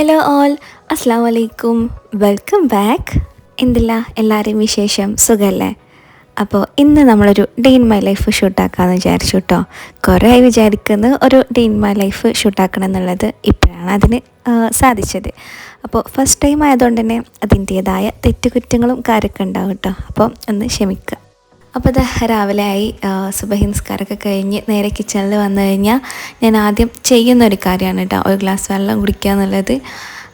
Hello all, അസ്സാം വലൈക്കും, welcome back. എന്തില്ല എല്ലാവരെയും വിശേഷം, സുഖമല്ലേ? അപ്പോൾ ഇന്ന് നമ്മളൊരു ഡേ ഇൻ മൈ ലൈഫ് ഷൂട്ടാക്കാമെന്ന് വിചാരിച്ചു കേട്ടോ. കുറേ ആയി വിചാരിക്കുന്നത് ഒരു ഡേ ഇൻ മൈ ലൈഫ് ഷൂട്ടാക്കണം എന്നുള്ളത്. ഇപ്പോഴാണ് അതിന് സാധിച്ചത്. അപ്പോൾ ഫസ്റ്റ് ടൈം ആയതുകൊണ്ട് തന്നെ അതിൻ്റേതായ തെറ്റുകുറ്റങ്ങളും കാര്യമൊക്കെ ഉണ്ടാവും കേട്ടോ. അപ്പോൾ ഒന്ന് ക്ഷമിക്കുക. അപ്പോൾ ഇത് രാവിലെ ആയി, സുബഹി നിസ്കാരമൊക്കെ കഴിഞ്ഞ് നേരെ കിച്ചണിൽ വന്നു കഴിഞ്ഞാൽ ഞാൻ ആദ്യം ചെയ്യുന്നൊരു കാര്യമാണ് കേട്ടോ, ഒരു ഗ്ലാസ് വെള്ളം കുടിക്കുക എന്നുള്ളത്.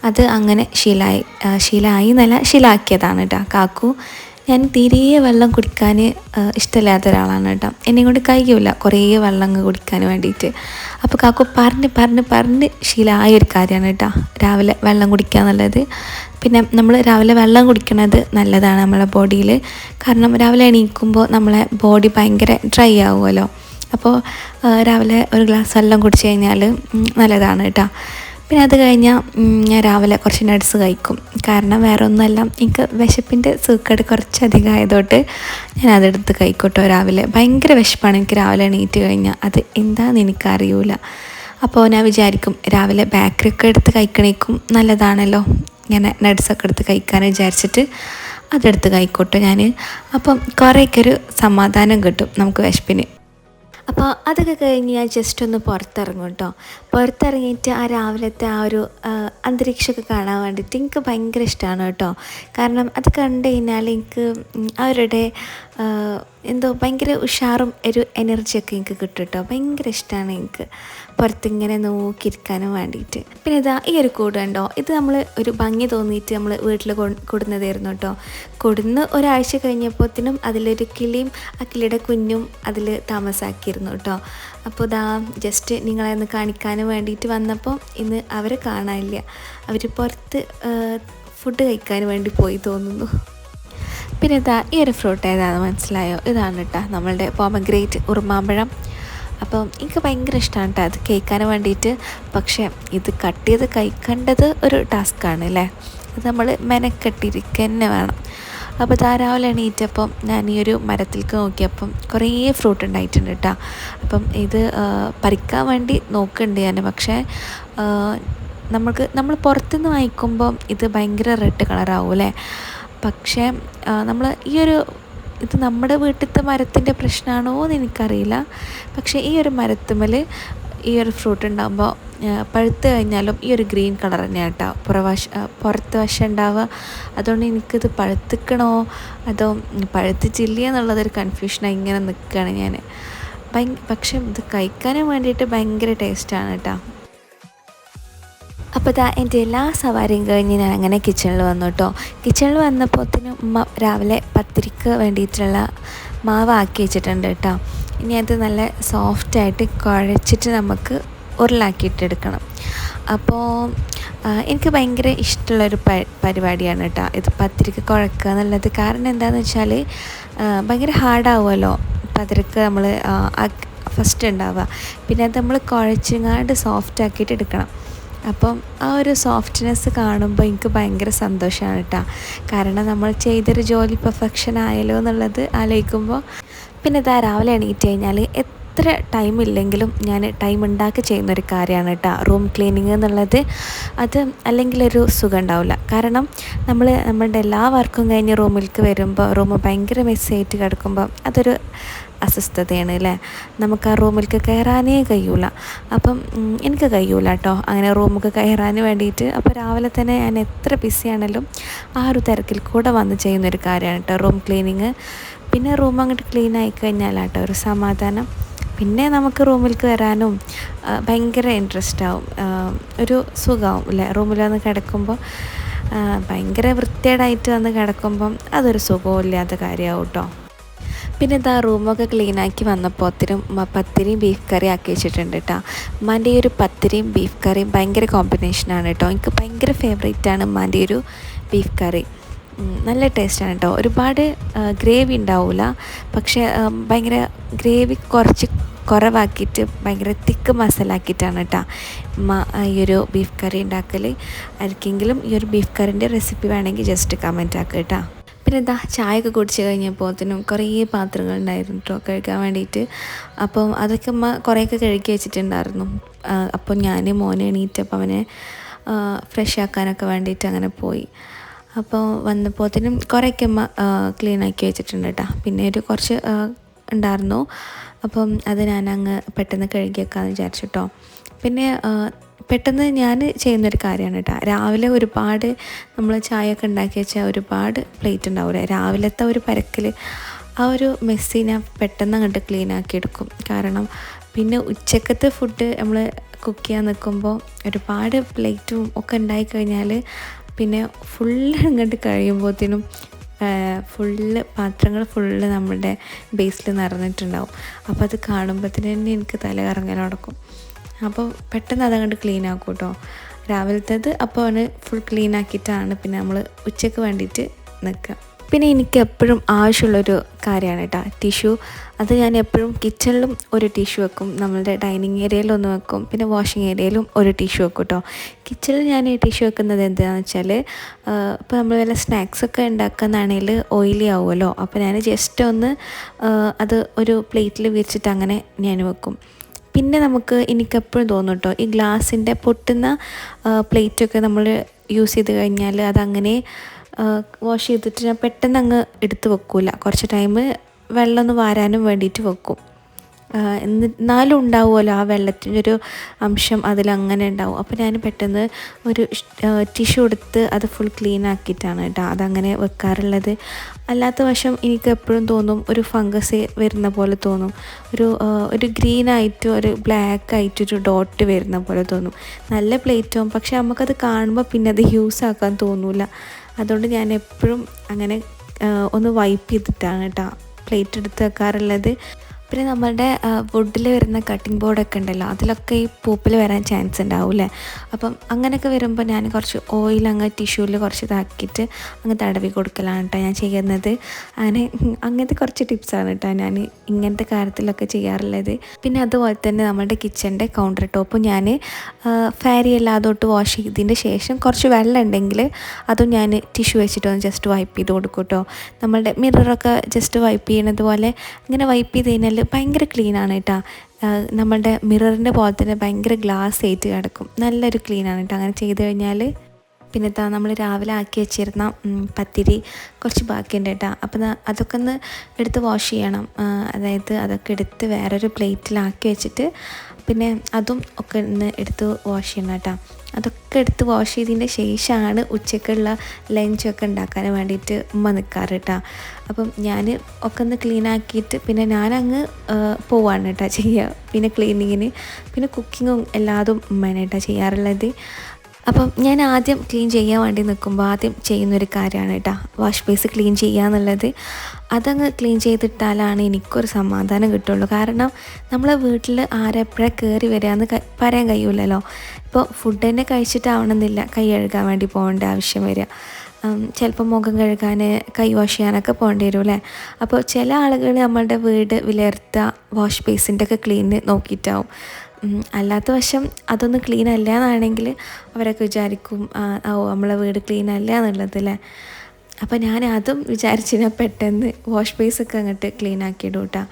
അത് അങ്ങനെ ശീലമായി എന്നല്ല, ശീലമാക്കിയതാണ് കേട്ടോ. കാക്കു ഞാൻ തീരെ വെള്ളം കുടിക്കാൻ ഇഷ്ടമില്ലാത്ത ഒരാളാണ് കേട്ടോ. എന്നെ കൊണ്ട് കഴിയില്ല കുറേ വെള്ളം കുടിക്കാൻ വേണ്ടിയിട്ട്. അപ്പോൾ കാക്കു പറഞ്ഞ് ശീലമായ ഒരു കാര്യമാണ് കേട്ടോ രാവിലെ വെള്ളം കുടിക്കുക എന്നുള്ളത്. പിന്നെ നമ്മൾ രാവിലെ വെള്ളം കുടിക്കുന്നത് നല്ലതാണ് നമ്മളെ ബോഡിയിൽ. കാരണം രാവിലെ എണീക്കുമ്പോൾ നമ്മളെ ബോഡി ഭയങ്കര ഡ്രൈ ആവുമല്ലോ. അപ്പോൾ രാവിലെ ഒരു ഗ്ലാസ് വെള്ളം കുടിച്ച് കഴിഞ്ഞാൽ നല്ലതാണ് കേട്ടോ. പിന്നെ അത് കഴിഞ്ഞാൽ ഞാൻ രാവിലെ കുറച്ച് നട്ട്സ് കഴിക്കും. കാരണം വേറെ ഒന്നുമല്ല, എനിക്ക് വിശപ്പിൻ്റെ സൂക്കേട് കുറച്ചധികം ആയതുകൊണ്ട് ഞാൻ അതെടുത്ത് കഴിക്കട്ടോ. രാവിലെ ഭയങ്കര വിശപ്പാണ് എനിക്ക് രാവിലെ എണീറ്റ് കഴിഞ്ഞാൽ, അത് എന്താണെന്ന് എനിക്കറിയില്ല. അപ്പോൾ ഞാൻ വിചാരിക്കും രാവിലെ ബേക്കറിയൊക്കെ എടുത്ത് കഴിക്കണേക്കും നല്ലതാണല്ലോ, ഇങ്ങനെ നട്ട്സൊക്കെ എടുത്ത് കഴിക്കാൻ വിചാരിച്ചിട്ട് അതെടുത്ത് കഴിക്കോട്ടോ ഞാൻ. അപ്പം കുറേയൊക്കെ ഒരു സമാധാനം കിട്ടും നമുക്ക് വിശപ്പിന്. അപ്പോൾ അതൊക്കെ കഴിഞ്ഞ് ഞാൻ ജസ്റ്റ് ഒന്ന് പുറത്തിറങ്ങും കേട്ടോ. പുറത്തിറങ്ങിയിട്ട് ആ രാവിലത്തെ ആ ഒരു അന്തരീക്ഷമൊക്കെ കാണാൻ വേണ്ടിയിട്ട് എനിക്ക് ഭയങ്കര ഇഷ്ടമാണ് കേട്ടോ. കാരണം അത് കണ്ടു കഴിഞ്ഞാൽ എനിക്ക് അവരുടെ എന്തോ ഭയങ്കര ഉഷാറും ഒരു എനർജിയൊക്കെ എനിക്ക് കിട്ടും കേട്ടോ. ഭയങ്കര ഇഷ്ടമാണ് എനിക്ക് പുറത്തിങ്ങനെ നോക്കിയിരിക്കാനും വേണ്ടിയിട്ട്. പിന്നെ ഇതാ ഈ ഒരു കൂട് കണ്ടോ, ഇത് നമ്മൾ ഒരു ഭംഗി തോന്നിയിട്ട് നമ്മൾ വീട്ടിൽ കൊടുന്നതായിരുന്നു കേട്ടോ. കൊടുന്ന് ഒരാഴ്ച കഴിഞ്ഞപ്പോഴത്തേനും അതിലൊരു കിളിയും ആ കിളിയുടെ കുഞ്ഞും അതിൽ താമസാക്കിയിരുന്നു കേട്ടോ. അപ്പോൾ ഇതാ ജസ്റ്റ് നിങ്ങളെ ഒന്ന് കാണിക്കാനും വേണ്ടിയിട്ട് വന്നപ്പോൾ ഇന്ന് അവരെ കാണാനില്ല. അവർ പുറത്ത് ഫുഡ് കഴിക്കാൻ വേണ്ടി പോയി തോന്നുന്നു. പിന്നെ ഇതാ ഈ ഒരു ഫ്രൂട്ട് ഏതാണെന്ന് മനസ്സിലായോ? ഇതാണ് കേട്ടോ നമ്മളുടെ പോമഗ്രേറ്റ്, ഉറുമാമ്പഴം. അപ്പം എനിക്ക് ഭയങ്കര ഇഷ്ടമാണ് കേട്ടോ അത് കേൾക്കാൻ വേണ്ടിയിട്ട്. പക്ഷേ ഇത് കട്ട് ചെയ്ത് കഴിക്കേണ്ടത് ഒരു ടാസ്ക്കാണ് അല്ലേ. അത് നമ്മൾ മെനക്കെട്ടിരിക്കുക തന്നെ വേണം. അപ്പോൾ രാവിലെ എണീറ്റപ്പം ഞാൻ ഈ ഒരു മരത്തിലേക്ക് നോക്കിയപ്പം കുറേ ഫ്രൂട്ട് ഉണ്ടായിട്ടുണ്ട് കേട്ടോ. അപ്പം ഇത് പറിക്കാൻ വേണ്ടി നോക്കുന്നുണ്ട് ഞാൻ. പക്ഷേ നമ്മൾ പുറത്തുനിന്ന് വാങ്ങിക്കുമ്പം ഇത് ഭയങ്കര റെഡ് കളറാവും അല്ലേ. പക്ഷേ നമ്മൾ ഇത് നമ്മുടെ വീട്ടിലത്തെ മരത്തിൻ്റെ പ്രശ്നമാണോ എന്ന് എനിക്കറിയില്ല. പക്ഷേ ഈ ഒരു മരത്തുമ്മൽ ഈ ഒരു ഫ്രൂട്ട് ഉണ്ടാകുമ്പോൾ പഴുത്ത് കഴിഞ്ഞാലും ഈ ഒരു ഗ്രീൻ കളർ തന്നെയാണ് കേട്ടോ പുറത്ത് വശം ഉണ്ടാവുക. അതുകൊണ്ട് എനിക്കിത് പഴുത്തിക്കണോ അതോ പഴുത്തിച്ചില്ല എന്നുള്ളതൊരു കൺഫ്യൂഷനായി ഇങ്ങനെ നിൽക്കുകയാണ് ഞാൻ. പക്ഷേ ഇത് കഴിക്കാനും വേണ്ടിയിട്ട് ഭയങ്കര ടേസ്റ്റാണ് കേട്ടോ. അപ്പോൾ എൻ്റെ എല്ലാ സവാരിയും കഴിഞ്ഞ് ഞാൻ അങ്ങനെ കിച്ചണിൽ വന്നു കേട്ടോ. കിച്ചണിൽ വന്നപ്പോഴത്തേനും ഉമ്മ രാവിലെ പത്തിരിക്ക് വേണ്ടിയിട്ടുള്ള മാവ് ആക്കി വെച്ചിട്ടുണ്ട് കേട്ടോ. ഇനി അത് നല്ല സോഫ്റ്റായിട്ട് കുഴച്ചിട്ട് നമുക്ക് ഉരുളാക്കിയിട്ടെടുക്കണം. അപ്പോൾ എനിക്ക് ഭയങ്കര ഇഷ്ടമുള്ളൊരു പരിപാടിയാണ് കേട്ടോ ഇത് പത്തിരിക്ക് കുഴക്കുക എന്നുള്ളത്. കാരണം എന്താണെന്ന് വെച്ചാൽ ഭയങ്കര ഹാർഡാവുമല്ലോ പത്തിരിക്ക് നമ്മൾ ഫസ്റ്റ് ഉണ്ടാവുക. പിന്നെ അത് നമ്മൾ കുഴച്ചിങ്ങാണ്ട് സോഫ്റ്റ് ആക്കിയിട്ട് എടുക്കണം. അപ്പം ആ ഒരു സോഫ്റ്റ്നെസ് കാണുമ്പോൾ എനിക്ക് ഭയങ്കര സന്തോഷമാണ് കേട്ടോ. കാരണം നമ്മൾ ചെയ്തൊരു ജോലി പെർഫെക്ഷൻ ആയല്ലോ എന്നുള്ളത് ആലോചിക്കുമ്പോൾ. പിന്നെ രാവിലെ എണീറ്റ് കഴിഞ്ഞാൽ എത്ര ടൈം ഇല്ലെങ്കിലും ഞാൻ ടൈം ഉണ്ടാക്കി ചെയ്യുന്നൊരു കാര്യമാണ് കേട്ടോ റൂം ക്ലീനിങ് എന്നുള്ളത്. അത് അല്ലെങ്കിൽ ഒരു സുഖം ഉണ്ടാവില്ല. കാരണം നമ്മളുടെ എല്ലാ വർക്കും കഴിഞ്ഞ് റൂമിലേക്ക് വരുമ്പോൾ റൂം ഭയങ്കര മെസ്സായിട്ട് കിടക്കുമ്പോൾ അതൊരു അസ്വസ്ഥതയാണ് അല്ലേ. നമുക്ക് ആ റൂമിലേക്ക് കയറാനേ കഴിയൂല. അപ്പം എനിക്ക് കഴിയൂല കേട്ടോ അങ്ങനെ റൂമൊക്കെ കയറാൻ വേണ്ടിയിട്ട്. അപ്പോൾ രാവിലെ തന്നെ ഞാൻ എത്ര ബിസിയാണെങ്കിലും ആ ഒരു തിരക്കിൽ കൂടെ വന്ന് ചെയ്യുന്നൊരു കാര്യമാണ് കേട്ടോ റൂം ക്ലീനിങ്. പിന്നെ റൂം അങ്ങോട്ട് ക്ലീൻ ആയിക്കഴിഞ്ഞാലാട്ടോ ഒരു സമാധാനം. പിന്നെ നമുക്ക് റൂമിലേക്ക് വരാനും ഭയങ്കര ഇൻട്രസ്റ്റ് ആവും, ഒരു സുഖമാവും അല്ലേ. റൂമിൽ വന്ന് കിടക്കുമ്പോൾ ഭയങ്കര വൃത്തികേടായിട്ട് വന്ന് കിടക്കുമ്പം അതൊരു സുഖമില്ലാത്ത കാര്യമാവും കേട്ടോ. പിന്നെ റൂമൊക്കെ ക്ലീനാക്കി വന്നപ്പോഴത്തേനും പത്തിരിയും ബീഫ് കറി ആക്കി വെച്ചിട്ടുണ്ട് കേട്ടോ. ഉമ്മാൻ്റെ ഈ ഒരു പത്തിരിയും ബീഫ് കറിയും ഭയങ്കര കോമ്പിനേഷനാണ് കേട്ടോ. എനിക്ക് ഭയങ്കര ഫേവറേറ്റാണ് ഉമ്മാൻ്റെ ഒരു ബീഫ് കറി. നല്ല ടേസ്റ്റാണ് കേട്ടോ. ഒരുപാട് ഗ്രേവി ഉണ്ടാവില്ല, പക്ഷേ ഭയങ്കര ഗ്രേവി കുറവാക്കിയിട്ട് ഭയങ്കര തിക്ക് മസാല ആക്കിയിട്ടാണ് കേട്ടോ ഈ ഒരു ബീഫ് കറി ഉണ്ടാക്കൽ. ആർക്കെങ്കിലും ഈ ഒരു ബീഫ് കറിൻ്റെ റെസിപ്പി വേണമെങ്കിൽ ജസ്റ്റ് കമൻറ്റ് ആക്കുക കേട്ടോ. പിന്നെ ചായയൊക്കെ കുടിച്ച് കഴിഞ്ഞപ്പോഴത്തേനും കുറേ പാത്രങ്ങൾ ഉണ്ടായിരുന്നു കേട്ടോ കഴുകാൻ വേണ്ടിയിട്ട്. അപ്പം അതൊക്കെ കുറേയൊക്കെ കഴുകി വെച്ചിട്ടുണ്ടായിരുന്നു. അപ്പോൾ ഞാൻ മോനെ എണീറ്റപ്പോൾ അവനെ ഫ്രഷ് ആക്കാനൊക്കെ വേണ്ടിയിട്ട് അങ്ങനെ പോയി. അപ്പോൾ വന്നപ്പോഴത്തേനും കുറേയൊക്കെ അമ്മ ക്ലീനാക്കി വെച്ചിട്ടുണ്ട് കേട്ടോ. പിന്നെ ഒരു കുറച്ച് ഉണ്ടായിരുന്നു. അപ്പം അത് ഞാനങ്ങ് പെട്ടെന്ന് കഴുകി വെക്കാമെന്ന് വിചാരിച്ചു കേട്ടോ. പിന്നെ പെട്ടെന്ന് ഞാൻ ചെയ്യുന്നൊരു കാര്യമാണ് കേട്ടോ. രാവിലെ ഒരുപാട് നമ്മൾ ചായയൊക്കെ ഉണ്ടാക്കി വെച്ചാൽ ഒരുപാട് പ്ലേറ്റ് ഉണ്ടാവില്ലേ. രാവിലത്തെ ഒരു പരക്കൽ ആ ഒരു മെസ്സി ഞാൻ പെട്ടെന്ന് അങ്ങോട്ട് ക്ലീൻ ആക്കി എടുക്കും. കാരണം പിന്നെ ഉച്ചക്കത്തെ ഫുഡ് നമ്മൾ കുക്ക് ചെയ്യാൻ നിൽക്കുമ്പോൾ ഒരുപാട് പ്ലേറ്റും ഒക്കെ ഉണ്ടായിക്കഴിഞ്ഞാൽ പിന്നെ ഫുള്ള് അങ്ങോട്ട് കഴിയുമ്പോഴത്തേനും പാത്രങ്ങൾ ഫുള്ള് നമ്മുടെ ബേസിൽ നിറഞ്ഞിട്ടുണ്ടാവും. അപ്പോൾ അത് കാണുമ്പോഴത്തേന് തന്നെ എനിക്ക് തല കറങ്ങാൻ നടക്കും. അപ്പോൾ പെട്ടെന്ന് അതങ്ങോട്ട് ക്ലീൻ ആക്കും കേട്ടോ. രാവിലത്തേത് അപ്പോൾ അവന് ഫുൾ ക്ലീൻ ആക്കിയിട്ടാണ് പിന്നെ നമ്മൾ ഉച്ചയ്ക്ക് വേണ്ടിയിട്ട് നിൽക്കുക. പിന്നെ എനിക്ക് എപ്പോഴും ആവശ്യമുള്ളൊരു കാര്യമാണ് കേട്ടോ ടിഷ്യൂ. അത് ഞാൻ എപ്പോഴും കിച്ചണിലും ഒരു ടിഷ്യൂ വെക്കും, നമ്മളുടെ ഡൈനിങ് ഏരിയയിലൊന്ന് വെക്കും, പിന്നെ വാഷിംഗ് ഏരിയയിലും ഒരു ടിഷ്യൂ വെക്കും കേട്ടോ. കിച്ചണിൽ ഞാൻ ഈ ടിഷ്യൂ വെക്കുന്നത് എന്താണെന്ന് വെച്ചാൽ ഇപ്പോൾ നമ്മൾ വല്ല സ്നാക്സൊക്കെ ഉണ്ടാക്കുന്നതാണെങ്കിൽ ഓയിലി ആവുമല്ലോ. അപ്പോൾ ഞാൻ ജസ്റ്റ് ഒന്ന് അത് ഒരു പ്ലേറ്റിൽ വിരിച്ചിട്ട് അങ്ങനെ ഞാൻ വെക്കും. പിന്നെ എനിക്കെപ്പോഴും തോന്നും കേട്ടോ, ഈ ഗ്ലാസിൻ്റെ പൊട്ടുന്ന പ്ലേറ്റൊക്കെ നമ്മൾ യൂസ് ചെയ്ത് കഴിഞ്ഞാൽ അതങ്ങനെ വാഷ് ചെയ്തിട്ട് ഞാൻ പെട്ടെന്ന് അങ്ങ് എടുത്ത് വെക്കില്ല. കുറച്ച് ടൈം വെള്ളം ഒന്ന് വാരാനും വേണ്ടിയിട്ട് വെക്കും. എന്നാലും ഉണ്ടാവുമല്ലോ ആ വെള്ളത്തിൻ്റെ ഒരു അംശം അതിലങ്ങനെ ഉണ്ടാവും. അപ്പോൾ ഞാൻ പെട്ടെന്ന് ഒരു ടിഷ്യൂ എടുത്ത് അത് ഫുൾ ക്ലീൻ ആക്കിയിട്ടാണ് കേട്ടോ അതങ്ങനെ വെക്കാറുള്ളത്. അല്ലാത്ത വശം എനിക്ക് എപ്പോഴും തോന്നും ഒരു ഫംഗസ് വരുന്ന പോലെ തോന്നും, ഒരു ഗ്രീനായിട്ടും ഒരു ബ്ലാക്ക് ആയിട്ടൊരു ഡോട്ട് വരുന്ന പോലെ തോന്നും. നല്ല പ്ലേറ്റും, പക്ഷെ നമുക്കത് കാണുമ്പോൾ പിന്നെ അത് യൂസ് ആക്കാൻ തോന്നില്ല. അതുകൊണ്ട് ഞാൻ എപ്പോഴും അങ്ങനെ ഒന്ന് വൈപ്പ് ചെയ്തിട്ടാണ് കേട്ടോ പ്ലേറ്റ് എടുത്ത് വെക്കാറുള്ളത്. പിന്നെ നമ്മളുടെ വുഡിൽ വരുന്ന കട്ടിംഗ് ബോർഡൊക്കെ ഉണ്ടല്ലോ, അതിലൊക്കെ ഈ പൂപ്പിൽ വരാൻ ചാൻസ് ഉണ്ടാവില്ലേ. അപ്പം അങ്ങനെയൊക്കെ വരുമ്പോൾ ഞാൻ കുറച്ച് ഓയിൽ അങ്ങ് ടിഷ്യൂവിൽ കുറച്ച് ഇതാക്കിയിട്ട് അങ്ങ് തടവി കൊടുക്കലാണ് കേട്ടോ ഞാൻ ചെയ്യുന്നത്. അങ്ങനത്തെ കുറച്ച് ടിപ്സാണ് കേട്ടോ ഞാൻ ഇങ്ങനത്തെ കാര്യത്തിലൊക്കെ ചെയ്യാറുള്ളത്. പിന്നെ അതുപോലെ തന്നെ നമ്മുടെ കിച്ചൻ്റെ കൗണ്ടർ ടോപ്പ് ഞാൻ ഫാരി അല്ലാതോട്ട് വാഷ് ചെയ്തതിൻ്റെ ശേഷം കുറച്ച് വെള്ളം ഉണ്ടെങ്കിൽ അതും ഞാൻ ടിഷ്യൂ വെച്ചിട്ടൊന്ന് ജസ്റ്റ് വൈപ്പ് ചെയ്ത് കൊടുക്കും കേട്ടോ. നമ്മളുടെ മിററൊക്കെ ജസ്റ്റ് വൈപ്പ് ചെയ്യണത് പോലെ ഇങ്ങനെ വൈപ്പ് ചെയ്ത് കഴിഞ്ഞാൽ ഭയങ്കര ക്ലീനാണ് കേട്ടോ. നമ്മളുടെ മിററിൻ്റെ പോലെ തന്നെ ഭയങ്കര ഗ്ലാസ് ആയിട്ട് കിടക്കും. നല്ലൊരു ക്ലീനാണ് കേട്ടോ അങ്ങനെ ചെയ്ത് കഴിഞ്ഞാൽ. പിന്നെ നമ്മൾ രാവിലെ ആക്കി വെച്ചിരുന്ന പത്തിരി കുറച്ച് ബാക്കിയുണ്ട് കേട്ടോ. അപ്പം അതൊക്കെ ഒന്ന് എടുത്ത് വാഷ് ചെയ്യണം. അതായത് അതൊക്കെ എടുത്ത് വേറൊരു പ്ലേറ്റിലാക്കി വെച്ചിട്ട് പിന്നെ അതും ഒക്കെ ഒന്ന് എടുത്ത് വാഷ് ചെയ്യണം കേട്ടോ. അതൊക്കെ എടുത്ത് വാഷ് ചെയ്തതിൻ്റെ ശേഷമാണ് ഉച്ചയ്ക്കുള്ള ലഞ്ചൊക്കെ ഉണ്ടാക്കാൻ വേണ്ടിയിട്ട് ഉമ്മ നിൽക്കാറ് കേട്ടോ. അപ്പം ഞാൻ ഒക്കെ ഒന്ന് ക്ലീൻ ആക്കിയിട്ട് പിന്നെ ഞാനങ്ങ് പോവാണ് കേട്ടോ ചെയ്യുക. പിന്നെ ക്ലീനിങ്ങിന് പിന്നെ കുക്കിങ്ങും എല്ലാതും ഉമ്മയാണ് കേട്ടോ ചെയ്യാറുള്ളത്. അപ്പം ഞാൻ ആദ്യം ക്ലീൻ ചെയ്യാൻ വേണ്ടി നിൽക്കുമ്പോൾ ആദ്യം ചെയ്യുന്നൊരു കാര്യമാണ് കേട്ടോ വാഷ് ബേസ് ക്ലീൻ ചെയ്യുക എന്നുള്ളത്. അതങ്ങ് ക്ലീൻ ചെയ്തിട്ടാലാണ് എനിക്കൊരു സമാധാനം കിട്ടുള്ളൂ. കാരണം നമ്മളെ വീട്ടിൽ ആരെപ്പോഴാണ് കയറി വരികയെന്ന് പറയാൻ കഴിയില്ലല്ലോ. ഇപ്പോൾ ഫുഡ് തന്നെ കഴിച്ചിട്ടാവണമെന്നില്ല കൈ കഴുകാൻ വേണ്ടി പോകേണ്ട ആവശ്യം വരിക. ചിലപ്പോൾ മുഖം കഴുകാൻ കൈ വാഷ് ചെയ്യാനൊക്കെ പോകേണ്ടി വരും അല്ലേ. അപ്പോൾ ചില ആളുകൾ നമ്മളുടെ വീട് വിലയിരുത്തുക വാഷ് ബേസിൻ്റെ ഒക്കെ ക്ലീന് നോക്കിയിട്ടാവും. അല്ലാത്ത വശം അതൊന്നും ക്ലീൻ അല്ല എന്നാണെങ്കിൽ അവരൊക്കെ വിചാരിക്കും നമ്മളെ വീട് ക്ലീൻ അല്ല എന്നുള്ളതല്ലേ. അപ്പോൾ ഞാൻ അതും വിചാരിച്ച് പെട്ടെന്ന് വാഷ് ബേസൊക്കെ അങ്ങോട്ട് ക്ലീൻ ആക്കിയിടും കേട്ടോ.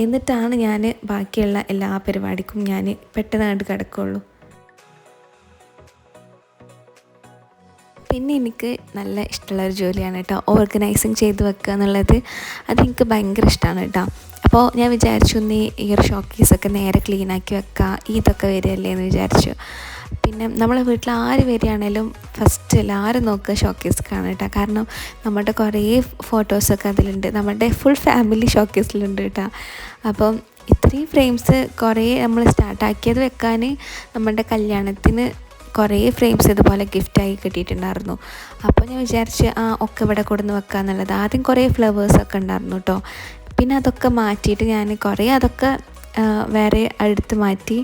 എന്നിട്ടാണ് ഞാൻ ബാക്കിയുള്ള എല്ലാ പരിപാടിക്കും ഞാൻ പെട്ടെന്ന് അങ്ങോട്ട് കിടക്കുകയുള്ളൂ. പിന്നെ എനിക്ക് നല്ല ഇഷ്ടമുള്ളൊരു ജോലിയാണ് കേട്ടോ ഓർഗനൈസിങ് ചെയ്ത് വെക്കുക എന്നുള്ളത്. അതെനിക്ക് ഭയങ്കര ഇഷ്ടമാണ് കേട്ടോ. അപ്പോൾ ഞാൻ വിചാരിച്ചു ഈ ഒരു ഷോക്കേസൊക്കെ നേരെ ക്ലീനാക്കി വെക്കുക, ഇതൊക്കെ വരികയല്ലേ എന്ന് വിചാരിച്ചു. പിന്നെ നമ്മളെ വീട്ടിൽ ആര് വരികയാണേലും ഫസ്റ്റ് എല്ലാവരും നോക്കുക ഷോക്കേസ്ക്കാണ് കേട്ടോ. കാരണം നമ്മുടെ കുറേ ഫോട്ടോസൊക്കെ അതിലുണ്ട്, നമ്മുടെ ഫുൾ ഫാമിലി ഷോക്കേസിലുണ്ട് കേട്ടോ. അപ്പം ഇത്രയും ഫ്രെയിംസ് കുറേ നമ്മൾ സ്റ്റാർട്ടാക്കിയത് വെക്കാൻ നമ്മുടെ കല്യാണത്തിന് കുറേ ഫ്രെയിംസ് ഇതുപോലെ ഗിഫ്റ്റായി കിട്ടിയിട്ടുണ്ടായിരുന്നു. അപ്പോൾ ഞാൻ വിചാരിച്ച് ഒക്കെ ഇവിടെ കൊടുന്ന് വെക്കുക എന്നുള്ളത്. ആദ്യം കുറേ ഫ്ലവേഴ്സൊക്കെ ഉണ്ടായിരുന്നു കേട്ടോ. പിന്നെ അതൊക്കെ മാറ്റിയിട്ട് ഞാൻ കുറേ അതൊക്കെ വേറെ അടുത്ത് മാറ്റി.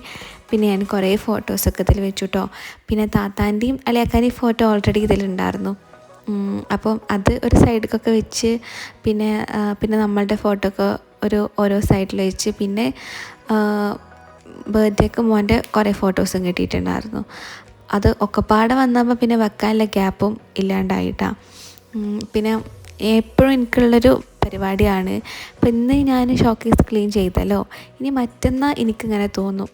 പിന്നെ ഞാൻ കുറേ ഫോട്ടോസൊക്കെ ഇതിൽ വെച്ചു കേട്ടോ. പിന്നെ താത്താൻ്റെയും അളിയാക്കാൻ്റെയും ഫോട്ടോ ഓൾറെഡി ഇതിലുണ്ടായിരുന്നു. അപ്പം അത് ഒരു സൈഡിലൊക്കെ വെച്ച് പിന്നെ നമ്മളുടെ ഫോട്ടോ ഒക്കെ ഓരോ സൈഡിൽ വെച്ച് പിന്നെ ബർത്ത്ഡേക്ക് മോൻ്റെ കുറേ ഫോട്ടോസും കിട്ടിയിട്ടുണ്ടായിരുന്നു. അത് ഒക്കെപ്പാടെ വന്നപ്പോൾ പിന്നെ വെക്കാനുള്ള ഗ്യാപ്പും ഇല്ലാണ്ടായിട്ടാണ്. പിന്നെ എപ്പോഴും എനിക്കുള്ളൊരു പരിപാടിയാണ്. അപ്പോൾ ഇന്ന് ഞാൻ ഷോക്കേസ് ക്ലീൻ ചെയ്തല്ലോ, ഇനി മറ്റന്നാൾ എനിക്കിങ്ങനെ തോന്നും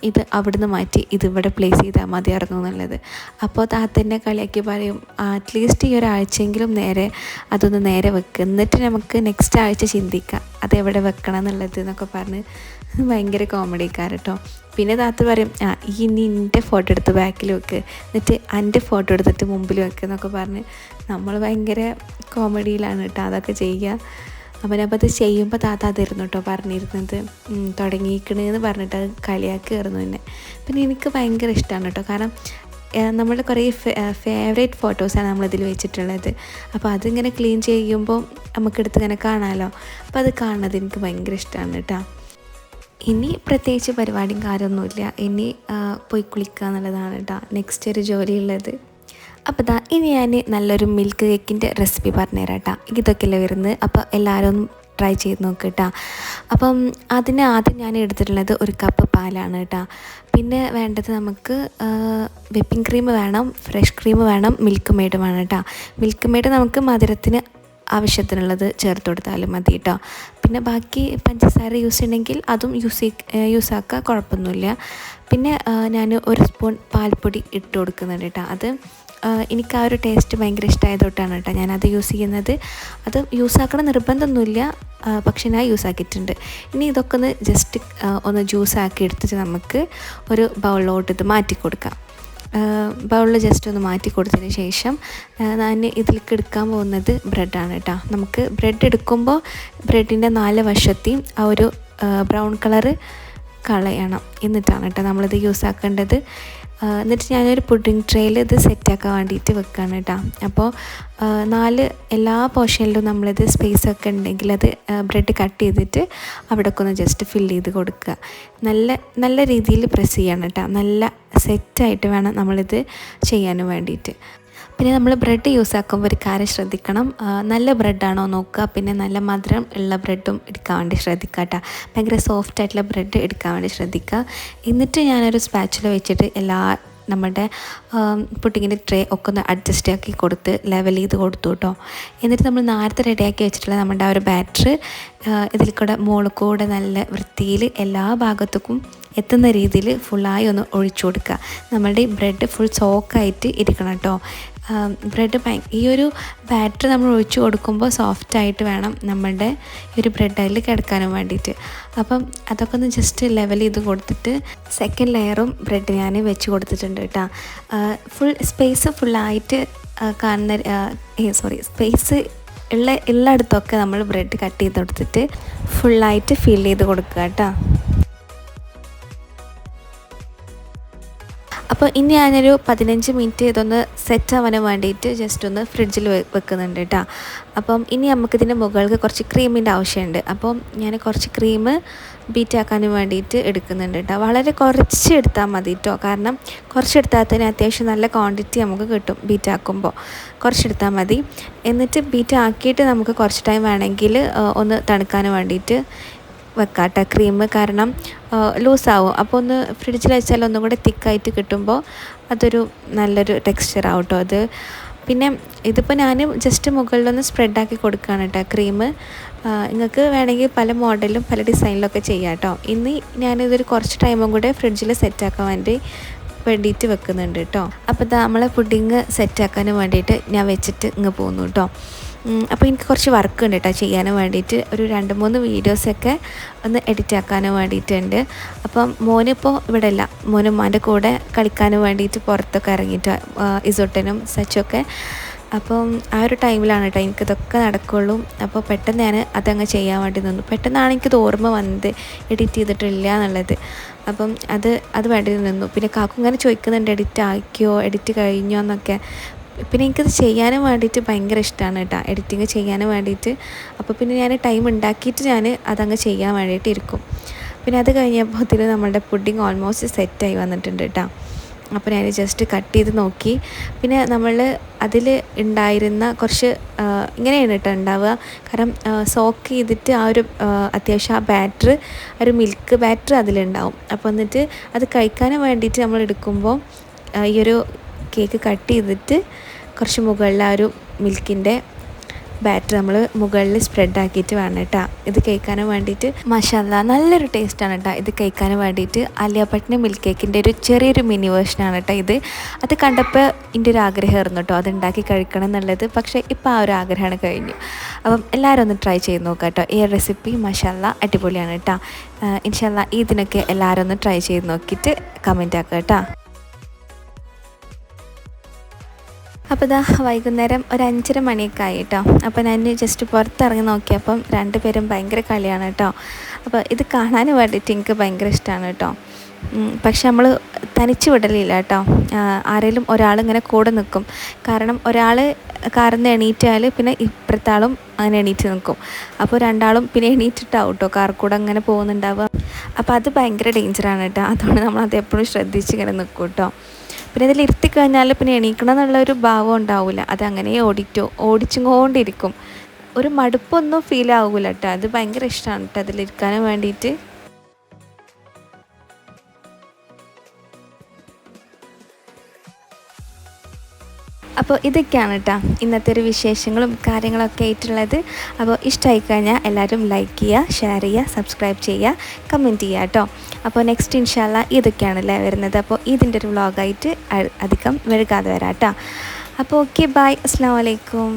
ഇത് അവിടുന്ന് മാറ്റി ഇതിവിടെ പ്ലേസ് ചെയ്താൽ മതിയായിരുന്നു എന്നുള്ളത്. അപ്പോൾ താത്തന്നെ കളിയാക്കി പറയും, അറ്റ്ലീസ്റ്റ് ഈ ഒരാഴ്ചയെങ്കിലും അതൊന്ന് നേരെ വെക്കുക, എന്നിട്ട് നമുക്ക് നെക്സ്റ്റ് ആഴ്ച ചിന്തിക്കാം അതെവിടെ വെക്കണം എന്നുള്ളത് എന്നൊക്കെ പറഞ്ഞ് ഭയങ്കര കോമഡിക്കാർ കേട്ടോ. പിന്നെ താത്ത പറയും, ഇനി എൻ്റെ ഫോട്ടോ എടുത്ത് ബാക്കിൽ വെക്ക്, എന്നിട്ട് എൻ്റെ ഫോട്ടോ എടുത്തിട്ട് മുമ്പിൽ വെക്കുക എന്നൊക്കെ പറഞ്ഞ് നമ്മൾ ഭയങ്കര കോമഡിയിലാണ് കേട്ടോ അതൊക്കെ ചെയ്യുക. അപ്പോൾ അത് ചെയ്യുമ്പോൾ താത്ത അതിരുന്നു കേട്ടോ പറഞ്ഞിരുന്നത്, തുടങ്ങിയിരിക്കണെന്ന് പറഞ്ഞിട്ട് അത് കളിയാക്കുമായിരുന്നു എന്നെ. പിന്നെ എനിക്ക് ഭയങ്കര ഇഷ്ടമാണ് കേട്ടോ, കാരണം നമ്മൾ കുറേ ഫേവറേറ്റ് ഫോട്ടോസാണ് നമ്മളിതിൽ വെച്ചിട്ടുള്ളത്. അപ്പോൾ അതിങ്ങനെ ക്ലീൻ ചെയ്യുമ്പോൾ നമുക്കെടുത്ത് ഇങ്ങനെ കാണാമല്ലോ, അപ്പോൾ അത് കാണുന്നത് എനിക്ക് ഭയങ്കര ഇഷ്ടമാണ് കേട്ടോ. ഇനി പ്രത്യേകിച്ച് പരിപാടിയും കാര്യമൊന്നുമില്ല, ഇനി പോയി കുളിക്കുക എന്നുള്ളതാണ് കേട്ടോ നെക്സ്റ്റ് ഒരു ജോലിയുള്ളത്. അപ്പോൾ ഇനി ഞാൻ നല്ലൊരു മിൽക്ക് കേക്കിൻ്റെ റെസിപ്പി പറഞ്ഞുതരാം കേട്ടോ. ഇതൊക്കെയല്ലേ വരുന്നത്, അപ്പോൾ എല്ലാവരും ഒന്ന് ട്രൈ ചെയ്ത് നോക്കുക കേട്ടോ. അപ്പം അതിന് ആദ്യം ഞാൻ എടുത്തിട്ടുള്ളത് 1 കപ്പ് പാലാണ് കേട്ടോ. പിന്നെ വേണ്ടത് നമുക്ക് വിപ്പിംഗ് ക്രീം വേണം, ഫ്രഷ് ക്രീം വേണം, മിൽക്ക് മെയ്ഡ് വേണം കേട്ടോ. മിൽക്ക് മെയ്ഡ് നമുക്ക് മധുരത്തിന് ആവശ്യത്തിനുള്ളത് ചേർത്ത് കൊടുത്താലും മതി കേട്ടോ. പിന്നെ ബാക്കി പഞ്ചസാര യൂസ് ചെയ്യണമെങ്കിൽ അതും യൂസാക്കുക, കുഴപ്പമൊന്നുമില്ല. പിന്നെ ഞാൻ 1 സ്പൂൺ പാൽപ്പൊടി ഇട്ട് കൊടുക്കുന്നുണ്ട് കേട്ടോ. അത് എനിക്ക് ആ ഒരു ടേസ്റ്റ് ഭയങ്കര ഇഷ്ടമായതുകൊണ്ടാണ് കേട്ടോ ഞാനത് യൂസ് ചെയ്യുന്നത്. അത് യൂസാക്കണം നിർബന്ധമൊന്നുമില്ല, പക്ഷെ ഞാൻ യൂസാക്കിയിട്ടുണ്ട്. ഇനി ഇതൊക്കെ ഒന്ന് ജസ്റ്റ് ഒന്ന് ജ്യൂസാക്കി എടുത്തിട്ട് നമുക്ക് ഒരു ബൗളിലോട്ട് ഇത് മാറ്റി കൊടുക്കാം. ബൗളിൽ ജസ്റ്റ് ഒന്ന് മാറ്റി കൊടുത്തതിന് ശേഷം ഞാൻ ഇതിലേക്ക് എടുക്കാൻ പോകുന്നത് ബ്രെഡാണ് കേട്ടോ. നമുക്ക് ബ്രെഡ് എടുക്കുമ്പോൾ ബ്രെഡിൻ്റെ 4 വശത്തെയും ആ ഒരു ബ്രൗൺ കളറ് കളയണം, എന്നിട്ടാണ് കേട്ടോ നമ്മളിത് യൂസാക്കേണ്ടത്. എന്നിട്ട് ഞാനൊരു പുഡിംഗ് ട്രേയിൽ ഇത് സെറ്റാക്കാൻ വേണ്ടിയിട്ട് വെക്കുകയാണ് കേട്ടോ. അപ്പോൾ 4 എല്ലാ പോർഷനിലും നമ്മളിത് സ്പേസൊക്കെ ഉണ്ടെങ്കിൽ അത് ബ്രെഡ് കട്ട് ചെയ്തിട്ട് അവിടെയൊക്കെ ഒന്ന് ജസ്റ്റ് ഫില്ല് ചെയ്ത് കൊടുക്കുക. നല്ല രീതിയിൽ പ്രസ് ചെയ്യണം കേട്ടോ, നല്ല സെറ്റായിട്ട് വേണം നമ്മളിത് ചെയ്യാനും വേണ്ടിയിട്ട്. പിന്നെ നമ്മൾ ബ്രെഡ് യൂസാക്കുമ്പോൾ ഒരു കാര്യം ശ്രദ്ധിക്കണം, നല്ല ബ്രെഡാണോ നോക്കുക, പിന്നെ നല്ല മധുരം ഉള്ള ബ്രെഡും എടുക്കാൻ വേണ്ടി ശ്രദ്ധിക്കുക കേട്ടോ. ഭയങ്കര സോഫ്റ്റ് ആയിട്ടുള്ള ബ്രെഡ് എടുക്കാൻ വേണ്ടി ശ്രദ്ധിക്കുക. എന്നിട്ട് ഞാനൊരു സ്പാച്ചുല വെച്ചിട്ട് നമ്മുടെ പുഡിങ്ങിൻ്റെ ട്രേ ഒക്കെ ഒന്ന് അഡ്ജസ്റ്റ് ആക്കി കൊടുത്ത് ലെവൽ ചെയ്ത് കൊടുത്തു കേട്ടോ. എന്നിട്ട് നമ്മൾ നേരത്തെ റെഡിയാക്കി വെച്ചിട്ടുള്ള നമ്മുടെ ആ ഒരു ബാറ്റർ ഇതിൽ കൂടെ മുകളിൽ കൂടെ നല്ല വൃത്തിയിൽ എല്ലാ ഭാഗത്തേക്കും എത്തുന്ന രീതിയിൽ ഫുള്ളായി ഒന്ന് ഒഴിച്ചു കൊടുക്കുക. നമ്മളുടെ ബ്രെഡ് ഫുൾ സോക്കായിട്ട് ഇരിക്കണം കേട്ടോ. ബ്രെഡ് ഈ ഒരു ബാറ്റർ നമ്മൾ ഒഴിച്ചു കൊടുക്കുമ്പോൾ സോഫ്റ്റായിട്ട് വേണം നമ്മളുടെ ഈ ഒരു ബ്രെഡ് അതിൽ കിടക്കാനും വേണ്ടിയിട്ട്. അപ്പം അതൊക്കെ ഒന്ന് ജസ്റ്റ് ലെവൽ ചെയ്ത് കൊടുത്തിട്ട് സെക്കൻഡ് ലെയറും ബ്രെഡ് ഞാൻ വെച്ച് കൊടുത്തിട്ടുണ്ട് കേട്ടോ. സ്പേസ് ഫുള്ളായിട്ട് സ്പേസ് ഉള്ളിടത്തൊക്കെ നമ്മൾ ബ്രെഡ് കട്ട് ചെയ്ത് കൊടുത്തിട്ട് ഫുള്ളായിട്ട് ഫിൽ ചെയ്ത് കൊടുക്കുക കേട്ടോ. അപ്പോൾ ഇനി ഞാനൊരു 15 മിനിറ്റ് ഇതൊന്ന് സെറ്റ് ആവാൻ വേണ്ടിയിട്ട് ജസ്റ്റ് ഒന്ന് ഫ്രിഡ്ജിൽ വെക്കുന്നുണ്ട് കേട്ടോ. അപ്പം ഇനി നമുക്കിതിൻ്റെ മുകൾക്ക് കുറച്ച് ക്രീമിൻ്റെ ആവശ്യമുണ്ട്. അപ്പം ഞാൻ കുറച്ച് ക്രീം ബീറ്റാക്കാനും വേണ്ടിയിട്ട് എടുക്കുന്നുണ്ട് കേട്ടോ. വളരെ കുറച്ച് എടുത്താൽ മതി കേട്ടോ, കാരണം കുറച്ചെടുത്താൽ തന്നെ അത്യാവശ്യം നല്ല ക്വാണ്ടിറ്റി നമുക്ക് കിട്ടും. ബീറ്റാക്കുമ്പോൾ കുറച്ചെടുത്താൽ മതി. എന്നിട്ട് ബീറ്റാക്കിയിട്ട് നമുക്ക് കുറച്ച് ടൈം വേണമെങ്കിൽ ഒന്ന് തണുക്കാൻ വേണ്ടിയിട്ട് വെക്കാട്ടോ ക്രീം, കാരണം ലൂസാവും. അപ്പോൾ ഒന്ന് ഫ്രിഡ്ജിൽ വെച്ചാൽ ഒന്നും കൂടെ തിക്കായിട്ട് കിട്ടുമ്പോൾ അതൊരു നല്ലൊരു ടെക്സ്ചർ ആവും കേട്ടോ അത്. പിന്നെ ഇതിപ്പോൾ ഞാൻ ജസ്റ്റ് മുകളിലൊന്ന് സ്പ്രെഡാക്കി കൊടുക്കുകയാണ് കേട്ടോ ക്രീം. നിങ്ങൾക്ക് വേണമെങ്കിൽ പല മോഡലും പല ഡിസൈനിലൊക്കെ ചെയ്യാം കേട്ടോ. ഇനി ഞാനിതൊരു കുറച്ച് ടൈമും കൂടെ ഫ്രിഡ്ജിൽ സെറ്റാക്കാൻ വേണ്ടിയിട്ട് വെക്കുന്നുണ്ട് കേട്ടോ. അപ്പോൾ നമ്മളെ പുഡിങ് സെറ്റാക്കാനും വേണ്ടിയിട്ട് ഞാൻ വെച്ചിട്ട് ഇങ്ങ് പോകുന്നു കേട്ടോ. അപ്പോൾ എനിക്ക് കുറച്ച് വർക്ക് ഉണ്ട് കേട്ടോ ചെയ്യാനും വേണ്ടിയിട്ട്. ഒരു 2-3 വീഡിയോസൊക്കെ ഒന്ന് എഡിറ്റ് ആക്കാനും വേണ്ടിയിട്ടുണ്ട്. അപ്പം മോനിപ്പോൾ ഇവിടെ ഇല്ല, മോനും ഉമ്മാൻ്റെ കൂടെ കളിക്കാനും വേണ്ടിയിട്ട് പുറത്തൊക്കെ ഇറങ്ങിയിട്ട് ഇസോട്ടനും സച്ചൊക്കെ. അപ്പം ആ ഒരു ടൈമിലാണ് കേട്ടോ എനിക്കിതൊക്കെ നടക്കുള്ളൂ. അപ്പോൾ പെട്ടെന്ന് ഞാൻ അതങ്ങ് ചെയ്യാൻ വേണ്ടി നിന്നു. പെട്ടെന്നാണ് എനിക്കിത് ഓർമ്മ വന്നത് എഡിറ്റ് ചെയ്തിട്ടില്ല എന്നുള്ളത്. അപ്പം അത് വേണ്ടി നിന്നു. പിന്നെ കാക്കു ഇങ്ങനെ ചോദിക്കുന്നുണ്ട് എഡിറ്റ് ആക്കിയോ, എഡിറ്റ് കഴിഞ്ഞോ എന്നൊക്കെ. പിന്നെ എനിക്കത് ചെയ്യാനും വേണ്ടിയിട്ട് ഭയങ്കര ഇഷ്ടമാണ് കേട്ടോ, എഡിറ്റിങ് ചെയ്യാനും വേണ്ടിയിട്ട്. അപ്പോൾ പിന്നെ ഞാൻ ടൈം ഉണ്ടാക്കിയിട്ട് ഞാൻ അതങ്ങ് ചെയ്യാൻ വേണ്ടിയിട്ട് ഇരിക്കും. പിന്നെ അത് കഴിഞ്ഞപ്പോൾ നമ്മളുടെ പുഡിങ് ഓൾമോസ്റ്റ് സെറ്റായി വന്നിട്ടുണ്ട് കേട്ടോ. അപ്പോൾ ഞാൻ ജസ്റ്റ് കട്ട് ചെയ്ത് നോക്കി. പിന്നെ നമ്മൾ അതിൽ ഉണ്ടായിരുന്ന കുറച്ച് ഇങ്ങനെയാണ് കേട്ടോ ഉണ്ടാവുക, കാരണം സോക്ക് ചെയ്തിട്ട് ആ ഒരു അത്യാവശ്യം ആ ബാറ്റർ ഒരു മിൽക്ക് ബാറ്റർ അതിലുണ്ടാവും. അപ്പോൾ എന്നിട്ട് അത് കഴിക്കാനും വേണ്ടിയിട്ട് നമ്മൾ എടുക്കുമ്പോൾ ഈ ഒരു കേക്ക് കട്ട് ചെയ്തിട്ട് കുറച്ച് മുകളിൽ ആ ഒരു മിൽക്കിൻ്റെ ബാറ്റർ നമ്മൾ മുകളിൽ സ്പ്രെഡ് ആക്കിയിട്ട് വേണം കേട്ടോ ഇത് കഴിക്കാനും വേണ്ടിയിട്ട്. മാഷാല്ലാ നല്ലൊരു ടേസ്റ്റാണ് കേട്ടോ ഇത് കഴിക്കാനും വേണ്ടിയിട്ട്. ആലിയ ഭട്ടിൻ്റെ മിൽക്ക് കേക്കിൻ്റെ ഒരു ചെറിയൊരു മിനി വേർഷനാണ് കേട്ടോ ഇത്. അത് കണ്ടപ്പോൾ എൻ്റെ ഒരു ആഗ്രഹമായിരുന്നു കേട്ടോ അത് ഉണ്ടാക്കി കഴിക്കണം എന്നുള്ളത്. പക്ഷേ ഇപ്പോൾ ആ ഒരു ആഗ്രഹമാണ് കഴിഞ്ഞു. അപ്പം എല്ലാവരും ഒന്ന് ട്രൈ ചെയ്ത് നോക്കാം കേട്ടോ. ഈ റെസിപ്പി മാഷാല്ലാ അടിപൊളിയാണ് കേട്ടോ. ഇൻഷാല്ലാ ഇതിനൊക്കെ എല്ലാവരും ഒന്ന് ട്രൈ ചെയ്ത് നോക്കിയിട്ട് കമൻറ്റ് ആക്കുക കേട്ടോ. അപ്പോൾ ഇതാ വൈകുന്നേരം ഒരു 5:30 മണിയൊക്കെ ആയി കേട്ടോ. അപ്പോൾ ഞാൻ ജസ്റ്റ് പുറത്തിറങ്ങി നോക്കിയപ്പം രണ്ടുപേരും ഭയങ്കര കളിയാണ് കേട്ടോ. അപ്പോൾ ഇത് കാണാൻ വേണ്ടിയിട്ട് എനിക്ക് ഭയങ്കര ഇഷ്ടമാണ് കേട്ടോ. പക്ഷെ നമ്മൾ തനിച്ച് വിടലില്ല കേട്ടോ. ആരെങ്കിലും ഒരാളിങ്ങനെ കൂടെ നിൽക്കും. കാരണം ഒരാൾ കാറിൽ നിന്ന് എണീറ്റാൽ പിന്നെ ഇപ്പുറത്തെ ആളും അങ്ങനെ എണീറ്റ് നിൽക്കും. അപ്പോൾ രണ്ടാളും പിന്നെ എണീറ്റിട്ടാവും കേട്ടോ കാർ കൂടെ അങ്ങനെ പോകുന്നുണ്ടാവുക. അപ്പോൾ അത് ഭയങ്കര ഡേഞ്ചറാണ് കേട്ടോ. അതുകൊണ്ട് നമ്മളത് എപ്പോഴും ശ്രദ്ധിച്ച് ഇങ്ങനെ നിൽക്കും കേട്ടോ. പിന്നെ ഇതിൽ ഇരുത്തി കഴിഞ്ഞാൽ പിന്നെ എണീക്കണം എന്നുള്ളൊരു ഭാവം ഉണ്ടാവില്ല. അതങ്ങനെ ഓടിച്ചും കൊണ്ടിരിക്കും. ഒരു മടുപ്പൊന്നും ഫീൽ ആവില്ല കേട്ടോ. അത് ഭയങ്കര ഇഷ്ടമാണ് കേട്ടോ അതിലിരിക്കാനും വേണ്ടിയിട്ട്. അപ്പോൾ ഇതൊക്കെയാണ് കേട്ടോ ഇന്നത്തെ ഒരു വിശേഷങ്ങളും കാര്യങ്ങളൊക്കെ ആയിട്ടുള്ളത്. അപ്പോൾ ഇഷ്ടമായി കഴിഞ്ഞാൽ എല്ലാവരും ലൈക്ക് ചെയ്യുക, ഷെയർ ചെയ്യുക, സബ്സ്ക്രൈബ് ചെയ്യുക, കമൻറ്റ് ചെയ്യുക കേട്ടോ. അപ്പോൾ നെക്സ്റ്റ് ഇൻഷാല്ലാ ഇതൊക്കെയാണല്ലേ വരുന്നത്. അപ്പോൾ ഇതിൻ്റെ ഒരു വ്ളോഗായിട്ട് അധികം വൈകാതെ വരാം കേട്ടോ. അപ്പോൾ ഓക്കെ, ബൈ, അസ്സലാമു അലൈക്കും.